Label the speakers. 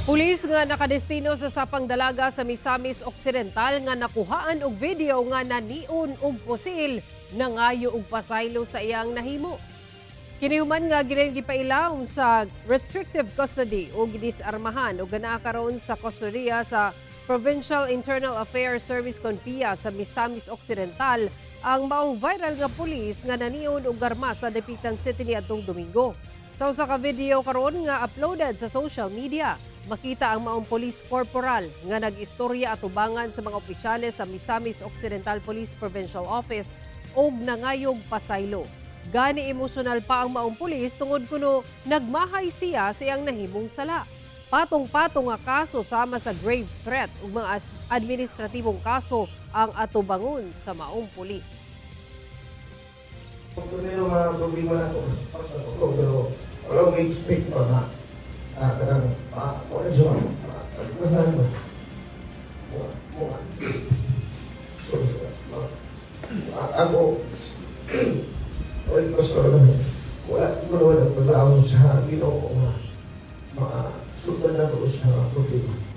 Speaker 1: Pulis nga nakadestino sa Sapang Dalaga sa Misamis Occidental nga nakuhaan og video nga naniun og pusil nangayo og pasaylo sa iyang nahimo. Kinihuman nga gipailawom sa restrictive custody o gidisarmahan o ganaa karon sa kustodiya sa Provincial Internal Affairs Service Conpia sa Misamis Occidental ang maong viral nga pulis nga naniun og armas sa Dapitan City niadtong Domingo. Sa usa ka video karon nga uploaded sa social media, makita ang maong police corporal nga nag-istorya at ubangan sa mga opisyales sa Misamis Occidental Police Provincial Office og nangayog pasaylo. Gani emosyonal pa ang maong pulis tungod kuno nagmahay siya sa iyang nahimong sala. Patong-patong nga kaso sama sa grave threat ug mga administratibong kaso ang atubangon sa maong pulis.
Speaker 2: Kung meron mga problema na ito, pero walang may expect pa na kadang wala siya pagkasahan mo. Ako, wala pastor naman. Wala ko naman ang pagkaon sa Ginoo nga makasundan na ko sa problema.